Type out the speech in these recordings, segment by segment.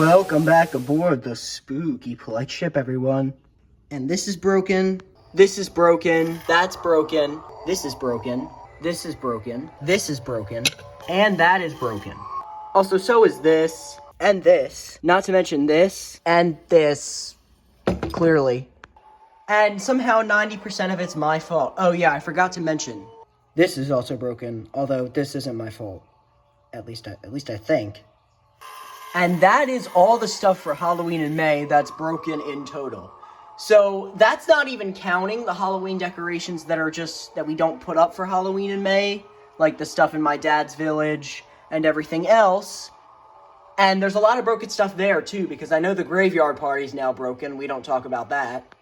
Welcome back aboard the spooky polite ship, everyone. And this is broken. This is broken. That's broken. This is broken. This is broken. This is broken. And that is broken. Also, so is this. And this. Not to mention this. And this. Clearly. And somehow 90% of it's my fault. Oh yeah, I forgot to mention. This is also broken. Although this isn't my fault. At least I think. And that is all the stuff for Halloween in May that's broken in total. So that's not even counting the Halloween decorations that we don't put up for Halloween in May, like the stuff in my dad's village and everything else. And there's a lot of broken stuff there too, because I know the graveyard party's now broken. We don't talk about that.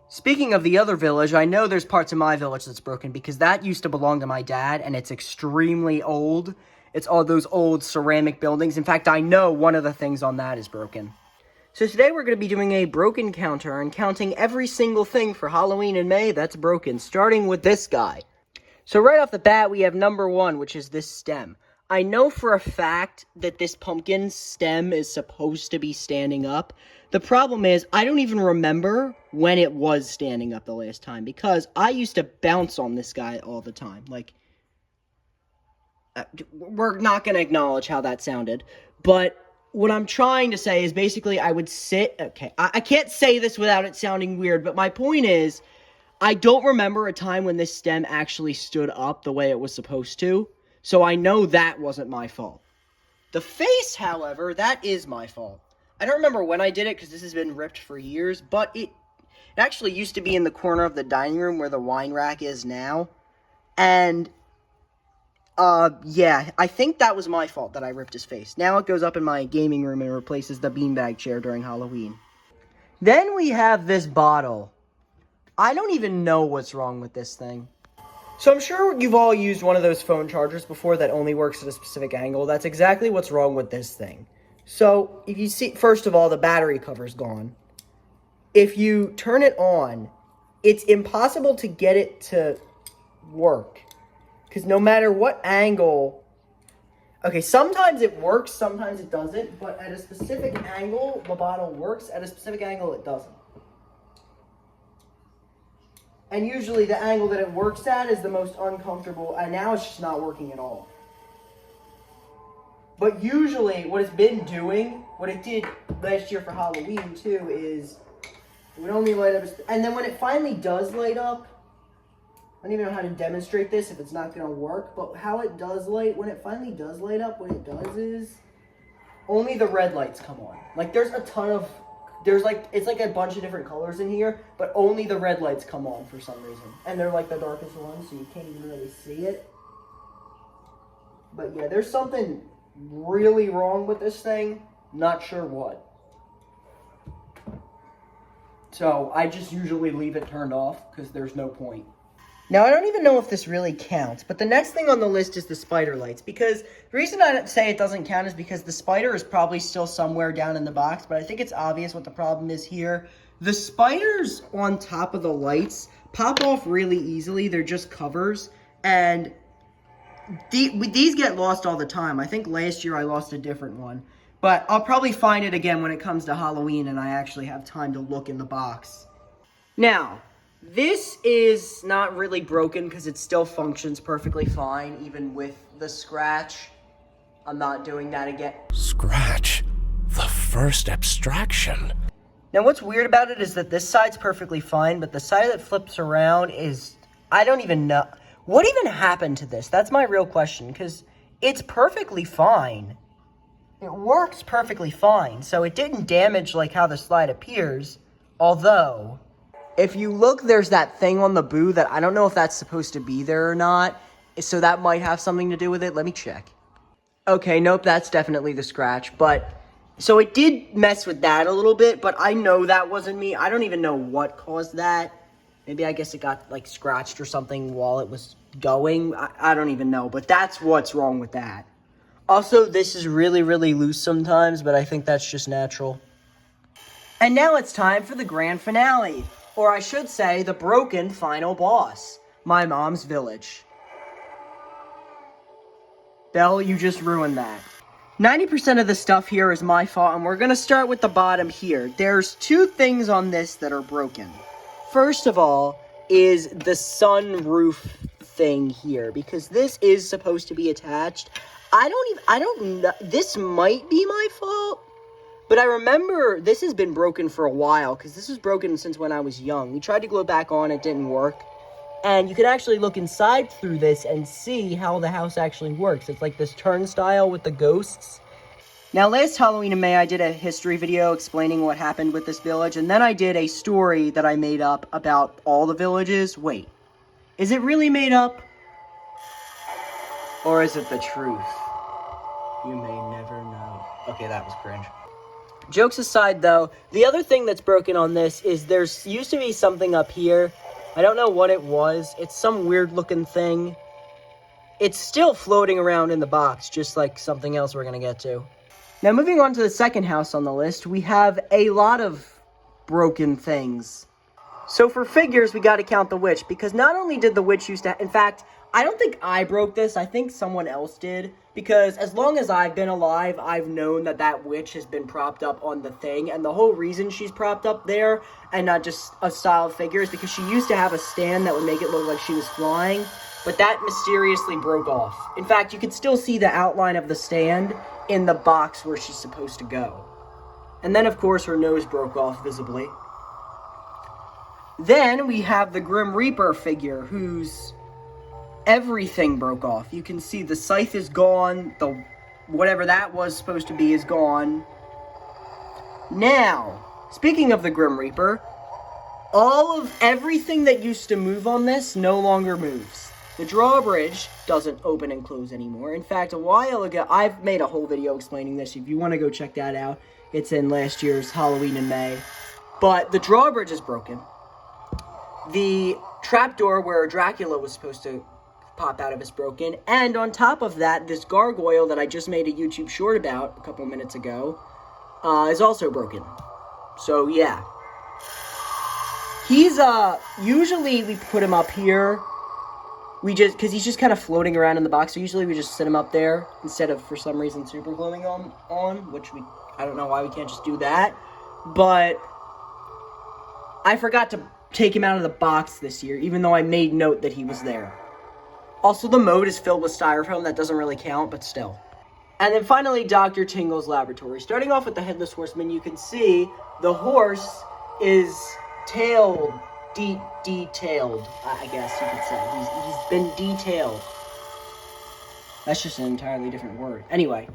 Speaking of the other village, I know there's parts of my village that's broken because that used to belong to my dad and it's extremely old. It's all those old ceramic buildings. In fact, I know one of the things on that is broken. So today we're going to be doing a broken counter and counting every single thing for Halloween in May that's broken, starting with this guy. So right off the bat, we have number 1, which is this stem. I know for a fact that this pumpkin stem is supposed to be standing up. The problem is, I don't even remember when it was standing up the last time, because I used to bounce on this guy all the time. We're not going to acknowledge how that sounded, but what I'm trying to say is basically I would sit, I can't say this without it sounding weird, but my point is, I don't remember a time when this stem actually stood up the way it was supposed to, so I know that wasn't my fault. The face, however, that is my fault. I don't remember when I did it, because this has been ripped for years, but it actually used to be in the corner of the dining room where the wine rack is now, and yeah, I think that was my fault that I ripped his face. Now it goes up in my gaming room and replaces the beanbag chair during Halloween. Then we have this bottle. I don't even know what's wrong with this thing. So I'm sure you've all used one of those phone chargers before that only works at a specific angle. That's exactly what's wrong with this thing. So, if you see, first of all, the battery cover's gone. If you turn it on, it's impossible to get it to work. Because no matter what angle... Okay, sometimes it works, sometimes it doesn't. But at a specific angle, the bottle works. At a specific angle, it doesn't. And usually the angle that it works at is the most uncomfortable. And now it's just not working at all. But usually, what it's been doing, what it did last year for Halloween, too, is... it would only light up... and then when it finally does light up... I don't even know how to demonstrate this if it's not going to work, but how it does light, when it finally does light up, what it does is only the red lights come on. Like, there's a ton of, it's like a bunch of different colors in here, but only the red lights come on for some reason. And they're like the darkest ones, so you can't even really see it. But yeah, there's something really wrong with this thing. Not sure what. So, I just usually leave it turned off, because there's no point. Now, I don't even know if this really counts, but the next thing on the list is the spider lights, because the reason I say it doesn't count is because the spider is probably still somewhere down in the box, but I think it's obvious what the problem is here. The spiders on top of the lights pop off really easily. They're just covers, and these get lost all the time. I think last year I lost a different one, but I'll probably find it again when it comes to Halloween and I actually have time to look in the box. Now... this is not really broken because it still functions perfectly fine, even with the scratch. I'm not doing that again. Scratch? The first abstraction. Now, what's weird about it is that this side's perfectly fine, but the side that flips around is... I don't even know. What even happened to this? That's my real question, because it's perfectly fine. It works perfectly fine, so it didn't damage like how the slide appears, although... if you look, there's that thing on the boo that I don't know if that's supposed to be there or not. So that might have something to do with it. Let me check. Okay, nope, that's definitely the scratch. But, so it did mess with that a little bit, but I know that wasn't me. I don't even know what caused that. Maybe I guess it got, like, scratched or something while it was going. I don't even know, but that's what's wrong with that. Also, this is really, really loose sometimes, but I think that's just natural. And now it's time for the grand finale. Or I should say, the broken final boss. My mom's village. Belle, you just ruined that. 90% of the stuff here is my fault, and we're gonna start with the bottom here. There's two things on this that are broken. First of all is the sunroof thing here, because this is supposed to be attached. I don't know, this might be my fault, but I remember this has been broken for a while, because this was broken since when I was young. We tried to glue it back on, it didn't work. And you can actually look inside through this and see how the house actually works. It's like this turnstile with the ghosts. Now, last Halloween in May, I did a history video explaining what happened with this village. And then I did a story that I made up about all the villages. Wait, is it really made up? Or is it the truth? You may never know. Okay, that was cringe. Jokes aside, though, the other thing that's broken on this is there's used to be something up here. I don't know what it was. It's some weird-looking thing. It's still floating around in the box, just like something else we're going to get to. Now, moving on to the second house on the list, we have a lot of broken things. So for figures, we got to count the witch, because not only did the witch used to... In fact, I don't think I broke this. I think someone else did. Because as long as I've been alive, I've known that that witch has been propped up on the thing. And the whole reason she's propped up there and not just a style figure is because she used to have a stand that would make it look like she was flying. But that mysteriously broke off. In fact, you could still see the outline of the stand in the box where she's supposed to go. And then, of course, her nose broke off visibly. Then we have the Grim Reaper figure, whose everything broke off. You can see the scythe is gone, the whatever that was supposed to be is gone. Now, speaking of the Grim Reaper, all of everything that used to move on this no longer moves. The drawbridge doesn't open and close anymore. In fact, a while ago, I've made a whole video explaining this. If you want to go check that out, it's in last year's Halloween in May. But the drawbridge is broken. The trapdoor where Dracula was supposed to pop out of is broken. And on top of that, this gargoyle that I just made a YouTube short about a couple minutes ago is also broken. So, yeah. He's, usually we put him up here. Because he's just kind of floating around in the box. So usually we just sit him up there instead of, for some reason, super gluing on, which I don't know why we can't just do that. But I forgot to take him out of the box this year, even though I made note that he was there. Also, the moat is filled with styrofoam. That doesn't really count, but still. And then finally, Dr. Tingle's laboratory. Starting off with the Headless Horseman, you can see the horse is tailed. Detailed, I guess you could say. He's been detailed. That's just an entirely different word. Anyway,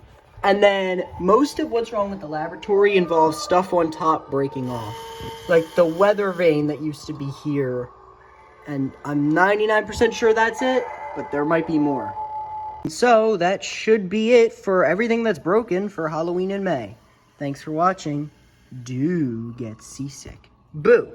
and then most of what's wrong with the laboratory involves stuff on top breaking off. Like the weather vane that used to be here. And I'm 99% sure that's it, but there might be more. So that should be it for everything that's broken for Halloween in May. Thanks for watching. Do get seasick. Boo!